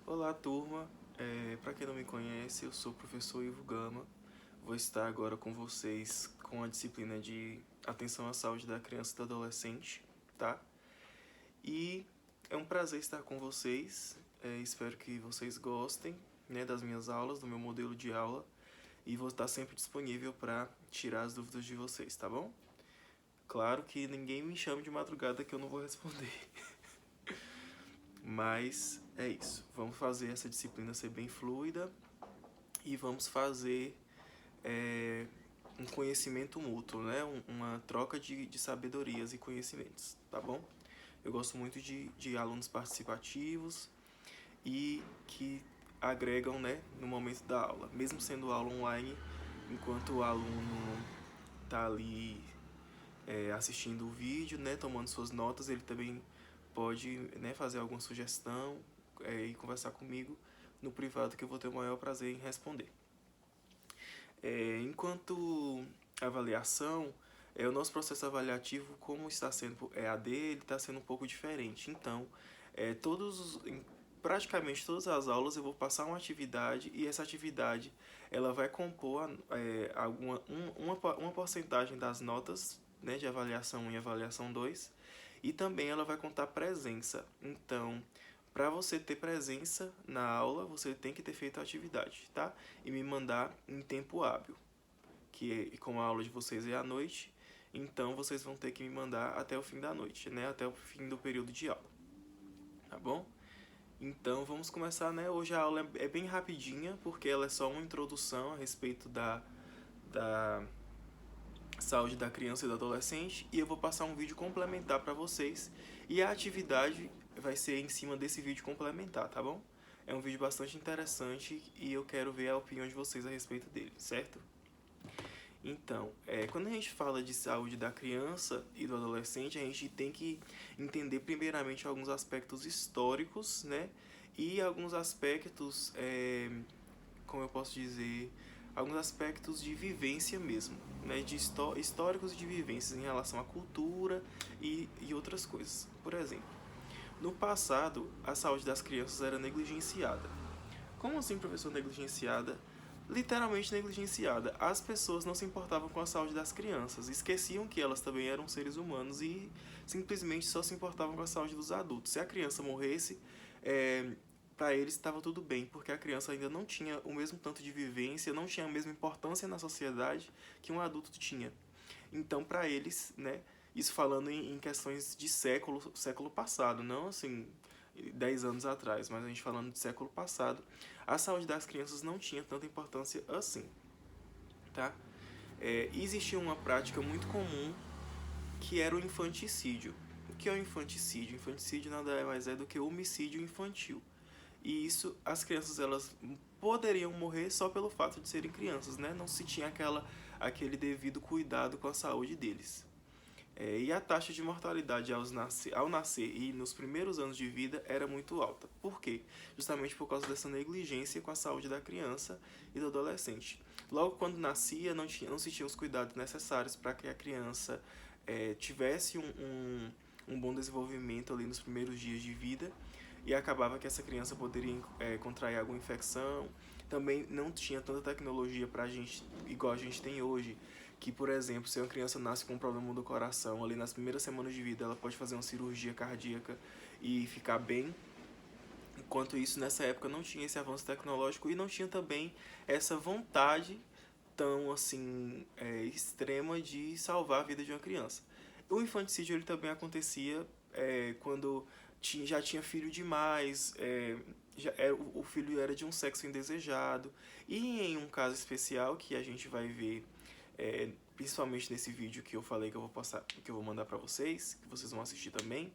Olá, turma. Para quem não me conhece, eu sou o professor Ivo Gama. Vou estar agora com vocês com a disciplina de Atenção à Saúde da Criança e do Adolescente, tá? E é um prazer estar com vocês. Espero que vocês gostem, né, das minhas aulas, do meu modelo de aula. E vou estar sempre disponível para tirar as dúvidas de vocês, tá bom? Claro que ninguém me chame de madrugada que eu não vou responder. Mas é isso. Vamos fazer essa disciplina ser bem fluida e vamos fazer um conhecimento mútuo, né? Uma troca de sabedorias e conhecimentos, tá bom? Eu gosto muito de alunos participativos e que agregam, né, no momento da aula, mesmo sendo aula online, enquanto o aluno tá ali assistindo o vídeo, né, tomando suas notas, ele também pode, né, fazer alguma sugestão e conversar comigo no privado, que eu vou ter o maior prazer em responder. Enquanto avaliação, o nosso processo avaliativo, como está sendo por EAD, ele está sendo um pouco diferente. Então, em praticamente todas as aulas eu vou passar uma atividade e essa atividade ela vai compor uma porcentagem das notas, né, de avaliação 1 e avaliação 2 e também ela vai contar presença. Então, para você ter presença na aula, você tem que ter feito a atividade, tá? E me mandar em tempo hábil, como a aula de vocês é à noite, então vocês vão ter que me mandar até o fim da noite, né? Até o fim do período de aula, tá bom? Então vamos começar, né? Hoje a aula é bem rapidinha, porque ela é só uma introdução a respeito da saúde da criança e do adolescente, e eu vou passar um vídeo complementar para vocês, e a atividade vai ser em cima desse vídeo complementar, tá bom? É um vídeo bastante interessante e eu quero ver a opinião de vocês a respeito dele, certo? Então, quando a gente fala de saúde da criança e do adolescente, a gente tem que entender primeiramente alguns aspectos históricos, né? E alguns aspectos, como eu posso dizer, alguns aspectos de vivência mesmo, né? De históricos e de vivências em relação à cultura e outras coisas. Por exemplo, no passado, a saúde das crianças era negligenciada. Como assim, professor, negligenciada? Literalmente negligenciada. As pessoas não se importavam com a saúde das crianças, esqueciam que elas também eram seres humanos e simplesmente só se importavam com a saúde dos adultos. Se a criança morresse, para eles estava tudo bem, porque a criança ainda não tinha o mesmo tanto de vivência, não tinha a mesma importância na sociedade que um adulto tinha. Então, para eles, né, isso falando em questões de século passado, não assim 10 anos atrás, mas a gente falando de século passado, a saúde das crianças não tinha tanta importância assim, tá? Existia uma prática muito comum que era o infanticídio. O que é o infanticídio? O infanticídio nada mais é do que o homicídio infantil. E isso, as crianças elas poderiam morrer só pelo fato de serem crianças, né? Não se tinha aquele devido cuidado com a saúde deles. E a taxa de mortalidade ao nascer e nos primeiros anos de vida era muito alta. Por quê? Justamente por causa dessa negligência com a saúde da criança e do adolescente. Logo quando nascia, não se tinham os cuidados necessários para que a criança tivesse um bom desenvolvimento ali nos primeiros dias de vida e acabava que essa criança poderia contrair alguma infecção. Também não tinha tanta tecnologia para a gente, igual a gente tem hoje, que, por exemplo, se uma criança nasce com um problema do coração, ali nas primeiras semanas de vida, ela pode fazer uma cirurgia cardíaca e ficar bem. Enquanto isso, nessa época não tinha esse avanço tecnológico e não tinha também essa vontade tão assim extrema de salvar a vida de uma criança. O infanticídio ele também acontecia quando já tinha filho demais, o filho era de um sexo indesejado, e em um caso especial que a gente vai ver principalmente nesse vídeo que eu falei que eu vou passar, que eu vou mandar para vocês, que vocês vão assistir também,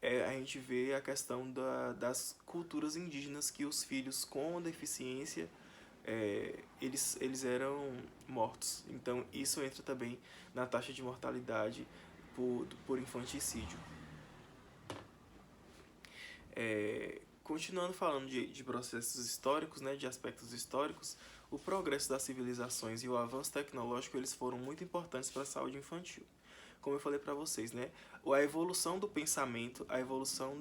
a gente vê a questão das culturas indígenas, que os filhos com deficiência eles eram mortos. Então isso entra também na taxa de mortalidade por infanticídio. Continuando falando de processos históricos, né, de aspectos históricos, o progresso das civilizações e o avanço tecnológico eles foram muito importantes para a saúde infantil. Como eu falei para vocês, né, a evolução do pensamento, a evolução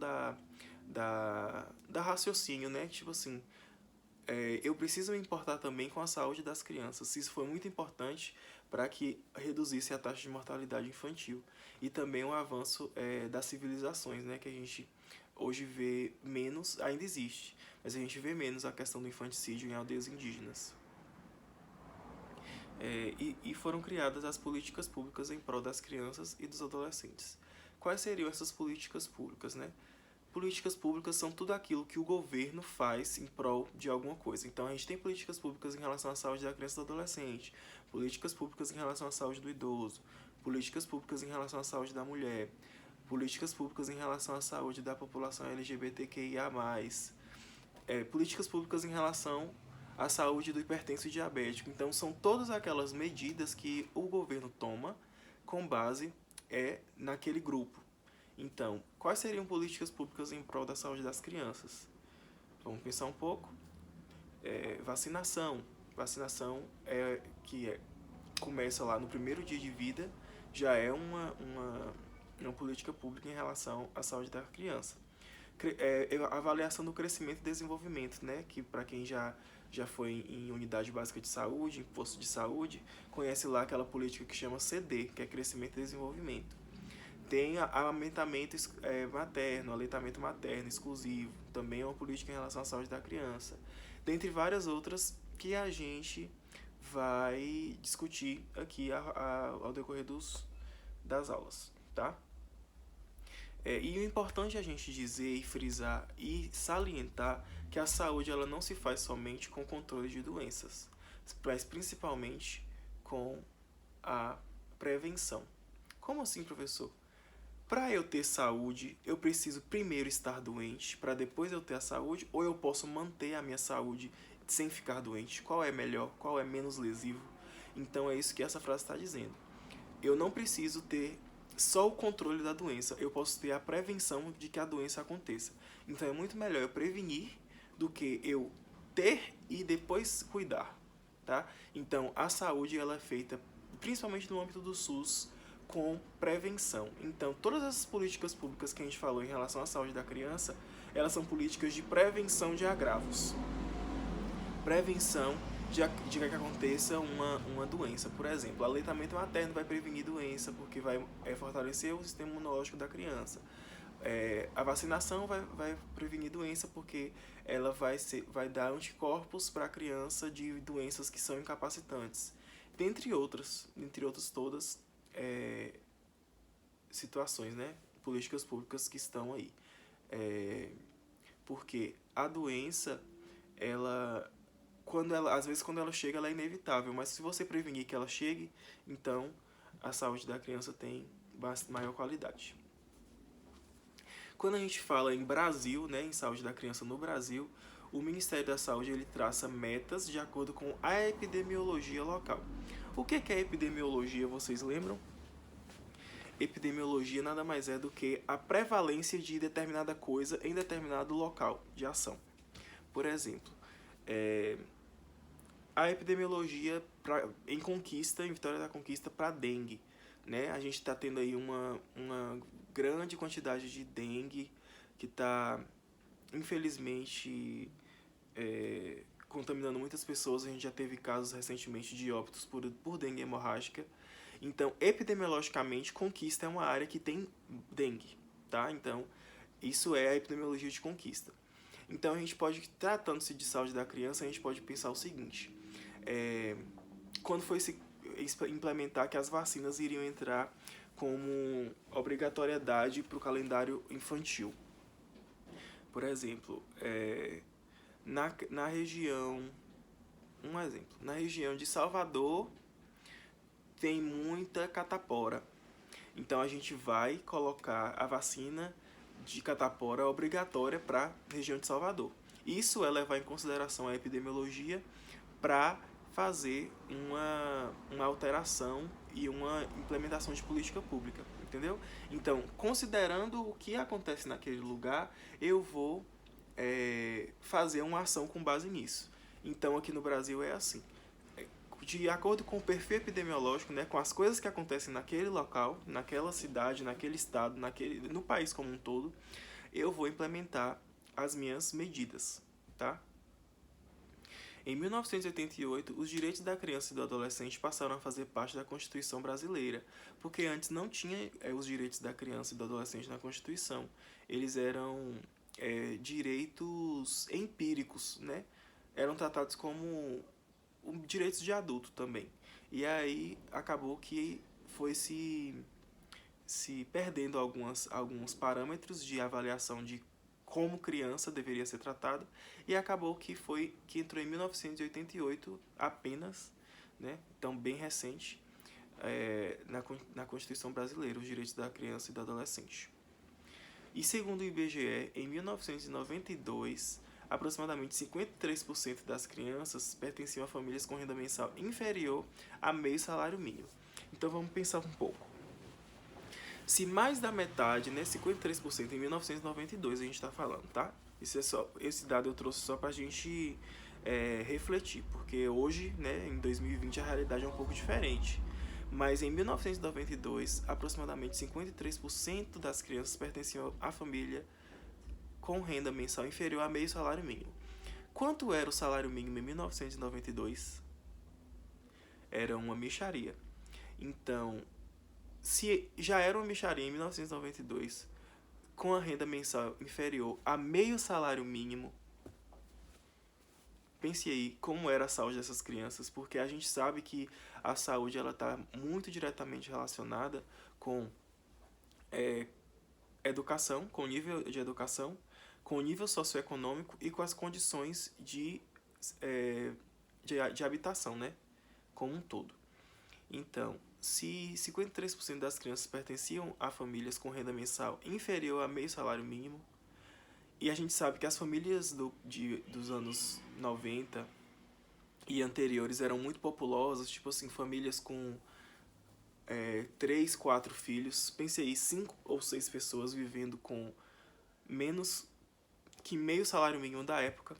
da raciocínio, né? Tipo assim, eu preciso me importar também com a saúde das crianças. Isso foi muito importante para que reduzisse a taxa de mortalidade infantil. E também o avanço das civilizações, né? Que a gente hoje vê menos, ainda existe, mas a gente vê menos a questão do infanticídio em aldeias indígenas. E foram criadas as políticas públicas em prol das crianças e dos adolescentes. Quais seriam essas políticas públicas, né? Políticas públicas são tudo aquilo que o governo faz em prol de alguma coisa. Então, a gente tem políticas públicas em relação à saúde da criança e do adolescente, políticas públicas em relação à saúde do idoso, políticas públicas em relação à saúde da mulher, políticas públicas em relação à saúde da população LGBTQIA+, políticas públicas em relação à saúde do hipertenso e diabético. Então, são todas aquelas medidas que o governo toma com base naquele grupo. Então, quais seriam políticas públicas em prol da saúde das crianças? Vamos pensar um pouco. Vacinação. Vacinação começa lá no primeiro dia de vida, já é uma política pública em relação à saúde da criança. Avaliação do crescimento e desenvolvimento, né? Que para quem já foi em unidade básica de saúde, em posto de saúde, conhece lá aquela política que chama CD, que é crescimento e desenvolvimento. Tem aleitamento materno, aleitamento materno exclusivo, também é uma política em relação à saúde da criança. Dentre várias outras que a gente vai discutir aqui ao decorrer das aulas, tá? E o importante é a gente dizer e frisar e salientar que a saúde ela não se faz somente com controle de doenças, mas principalmente com a prevenção. Como assim, professor? Para eu ter saúde, eu preciso primeiro estar doente, para depois eu ter a saúde, ou eu posso manter a minha saúde sem ficar doente? Qual é melhor? Qual é menos lesivo? Então é isso que essa frase está dizendo. Eu não preciso ter só o controle da doença, eu posso ter a prevenção de que a doença aconteça. Então é muito melhor eu prevenir do que eu ter e depois cuidar, tá? Então a saúde ela é feita principalmente no âmbito do SUS com prevenção. Então todas essas políticas públicas que a gente falou em relação à saúde da criança, elas são políticas de prevenção de agravos. Prevenção de que aconteça uma doença. Por exemplo, o aleitamento materno vai prevenir doença porque vai fortalecer o sistema imunológico da criança. A vacinação vai prevenir doença porque ela vai dar anticorpos para a criança de doenças que são incapacitantes. Dentre outras todas situações, né? Políticas públicas que estão aí. Porque a doença, às vezes quando ela chega, ela é inevitável, mas se você prevenir que ela chegue, então a saúde da criança tem maior qualidade. Quando a gente fala em Brasil, né, em saúde da criança no Brasil, o Ministério da Saúde ele traça metas de acordo com a epidemiologia local. O que é epidemiologia, vocês lembram? Epidemiologia nada mais é do que a prevalência de determinada coisa em determinado local de ação. Por exemplo, a epidemiologia em Vitória da Conquista para dengue, né? A gente está tendo aí uma grande quantidade de dengue que está, infelizmente, contaminando muitas pessoas. A gente já teve casos recentemente de óbitos por dengue hemorrágica. Então, epidemiologicamente, Conquista é uma área que tem dengue, tá? Então, isso é a epidemiologia de Conquista. Então, a gente pode, tratando-se de saúde da criança, a gente pode pensar o seguinte. Quando foi se implementar que as vacinas iriam entrar como obrigatoriedade para o calendário infantil. Por exemplo, na região de Salvador tem muita catapora. Então a gente vai colocar a vacina de catapora obrigatória para a região de Salvador. Isso é levar em consideração a epidemiologia para fazer uma alteração e uma implementação de política pública, entendeu? Então, considerando o que acontece naquele lugar, eu vou fazer uma ação com base nisso. Então, aqui no Brasil é assim. De acordo com o perfil epidemiológico, né, com as coisas que acontecem naquele local, naquela cidade, naquele estado, no país como um todo, eu vou implementar as minhas medidas, tá? Em 1988, os direitos da criança e do adolescente passaram a fazer parte da Constituição brasileira, porque antes não tinha os direitos da criança e do adolescente na Constituição. Eles eram direitos empíricos, né? Eram tratados como direitos de adulto também. E aí acabou que foi se perdendo alguns parâmetros de avaliação de como criança deveria ser tratada, e acabou que entrou em 1988 apenas, né, então bem recente, na Constituição Brasileira, os direitos da criança e do adolescente. E segundo o IBGE, em 1992, aproximadamente 53% das crianças pertenciam a famílias com renda mensal inferior a meio salário mínimo. Então vamos pensar um pouco. Se mais da metade, né, 53% em 1992 a gente está falando, tá? Esse dado eu trouxe só para a gente refletir, porque hoje, né, em 2020, a realidade é um pouco diferente. Mas em 1992, aproximadamente 53% das crianças pertenciam à família com renda mensal inferior a meio salário mínimo. Quanto era o salário mínimo em 1992? Era uma mixaria. Então, se já era uma mixaria em 1992, com a renda mensal inferior a meio salário mínimo, pense aí como era a saúde dessas crianças, porque a gente sabe que a saúde está muito diretamente relacionada com educação, com o nível de educação, com o nível socioeconômico e com as condições de habitação, né, como um todo. Então, se 53% das crianças pertenciam a famílias com renda mensal inferior a meio salário mínimo, e a gente sabe que as famílias dos anos 90 e anteriores eram muito populosas, tipo assim, famílias com 3, 4 filhos, pense aí, 5 ou 6 pessoas vivendo com menos que meio salário mínimo da época.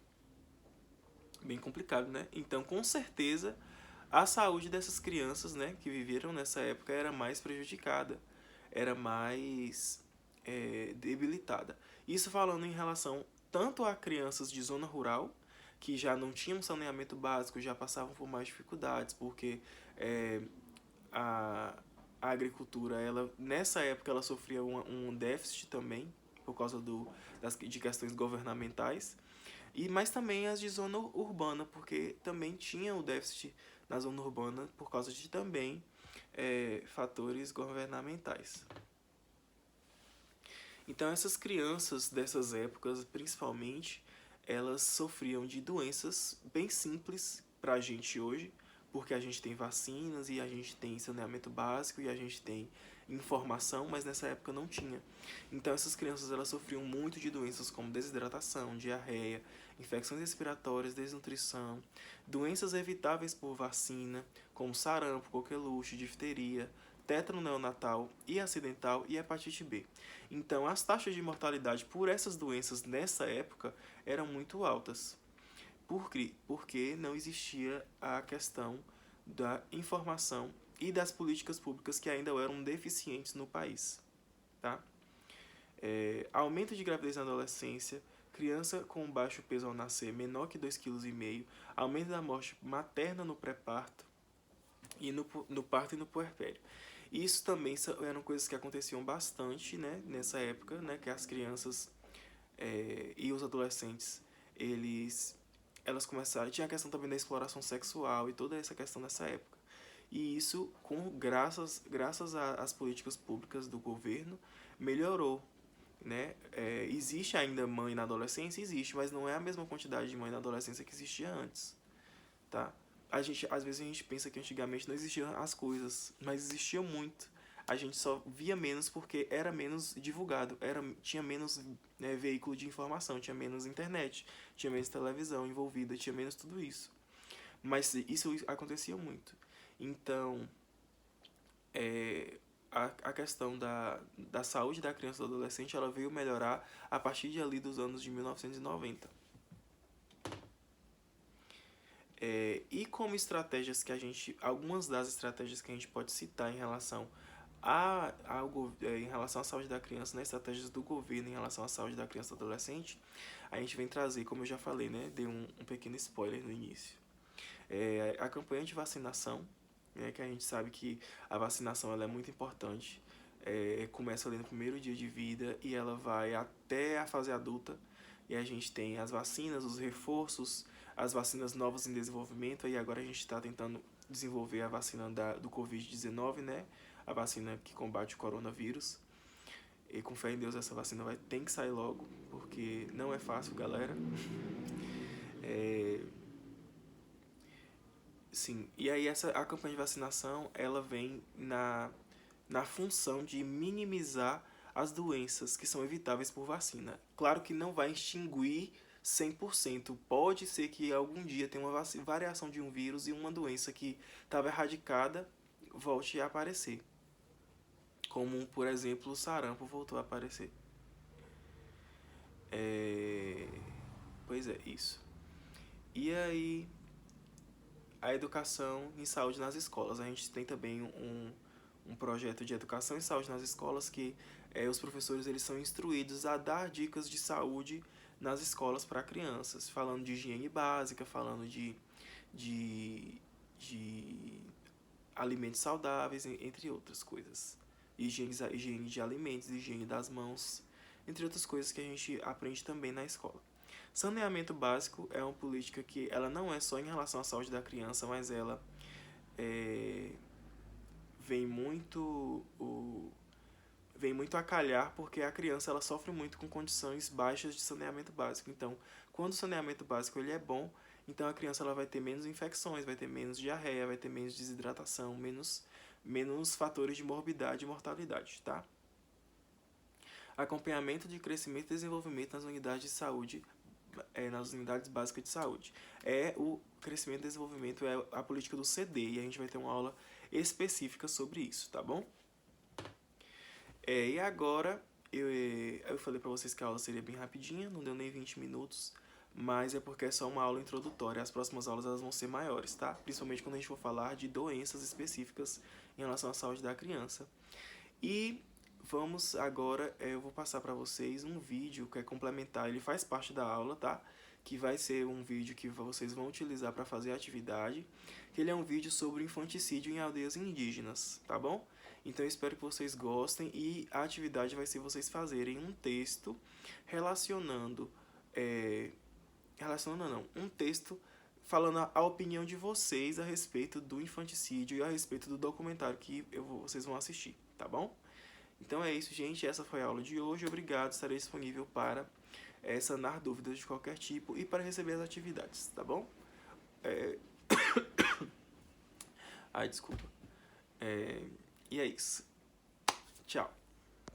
Bem complicado, né? Então, com certeza, a saúde dessas crianças, né, que viveram nessa época era mais prejudicada, era mais debilitada. Isso falando em relação tanto a crianças de zona rural, que já não tinham saneamento básico, já passavam por mais dificuldades, porque a agricultura, nessa época, ela sofria um déficit também, por causa de questões governamentais, mas também as de zona urbana, porque também tinha o déficit na zona urbana por causa de também fatores governamentais. Então essas crianças dessas épocas, principalmente, elas sofriam de doenças bem simples para a gente hoje, porque a gente tem vacinas e a gente tem saneamento básico e a gente tem informação, mas nessa época não tinha. Então essas crianças elas sofriam muito de doenças como desidratação, diarreia, infecções respiratórias, desnutrição, doenças evitáveis por vacina, como sarampo, coqueluche, difteria, tétano neonatal e acidental e hepatite B. Então as taxas de mortalidade por essas doenças nessa época eram muito altas. Porque não existia a questão da informação e das políticas públicas que ainda eram deficientes no país. Tá? Aumento de gravidez na adolescência, criança com baixo peso ao nascer menor que 2,5 kg, aumento da morte materna no pré-parto e no parto e no puerpério. Isso também eram coisas que aconteciam bastante, né, nessa época, né, que as crianças e os adolescentes, elas começaram, tinha a questão também da exploração sexual e toda essa questão nessa época. E isso, graças às políticas públicas do governo, melhorou, né? Existe ainda mãe na adolescência? Existe, mas não é a mesma quantidade de mãe na adolescência que existia antes, tá? Às vezes a gente pensa que antigamente não existiam as coisas, mas existia muito. A gente só via menos porque era menos divulgado, tinha menos veículo de informação, tinha menos internet, tinha menos televisão envolvida, tinha menos tudo isso. Mas isso acontecia muito. Então, a questão da saúde da criança e do adolescente ela veio melhorar a partir de ali dos anos de 1990. E como estratégias algumas das estratégias que a gente pode citar em relação Em relação à saúde da criança, nas estratégias do governo em relação à saúde da criança e do adolescente, a gente vem trazer, como eu já falei, né, dei um pequeno spoiler no início, a campanha de vacinação, né, que a gente sabe que a vacinação ela é muito importante, começa ali no primeiro dia de vida e ela vai até a fase adulta, e a gente tem as vacinas, os reforços, as vacinas novas em desenvolvimento, e agora a gente está tentando desenvolver a vacina do Covid-19, né, a vacina que combate o coronavírus, e com fé em Deus essa vacina tem que sair logo, porque não é fácil, galera. Sim, e aí a campanha de vacinação, ela vem na função de minimizar as doenças que são evitáveis por vacina. Claro que não vai extinguir 100%. Pode ser que algum dia tenha uma variação de um vírus e uma doença que estava erradicada volte a aparecer. Como, por exemplo, o sarampo voltou a aparecer. Pois é, isso. E aí, a educação em saúde nas escolas. A gente tem também um projeto de educação em saúde nas escolas que os professores eles são instruídos a dar dicas de saúde nas escolas para crianças, falando de higiene básica, falando de alimentos saudáveis, entre outras coisas. Higiene de alimentos, higiene das mãos, entre outras coisas que a gente aprende também na escola. Saneamento básico é uma política que ela não é só em relação à saúde da criança, mas ela vem muito a calhar porque a criança ela sofre muito com condições baixas de saneamento básico. Então, quando o saneamento básico ele é bom, então a criança ela vai ter menos infecções, vai ter menos diarreia, vai ter menos desidratação, menos fatores de morbidade e mortalidade, tá? Acompanhamento de crescimento e desenvolvimento nas unidades de saúde, nas unidades básicas de saúde. O crescimento e desenvolvimento é a política do CD e a gente vai ter uma aula específica sobre isso, tá bom? E agora, eu falei pra vocês que a aula seria bem rapidinha, não deu nem 20 minutos, mas é porque é só uma aula introdutória, as próximas aulas elas vão ser maiores, tá? Principalmente quando a gente for falar de doenças específicas em relação à saúde da criança. E vamos agora, eu vou passar para vocês um vídeo que é complementar, ele faz parte da aula, tá? Que vai ser um vídeo que vocês vão utilizar para fazer a atividade, que ele é um vídeo sobre infanticídio em aldeias indígenas, tá bom? Então eu espero que vocês gostem e a atividade vai ser vocês fazerem um texto um texto falando a opinião de vocês a respeito do infanticídio e a respeito do documentário que vocês vão assistir, tá bom? Então é isso, gente. Essa foi a aula de hoje. Obrigado. Estarei disponível para sanar dúvidas de qualquer tipo e para receber as atividades, tá bom? Ai, desculpa. E é isso. Tchau.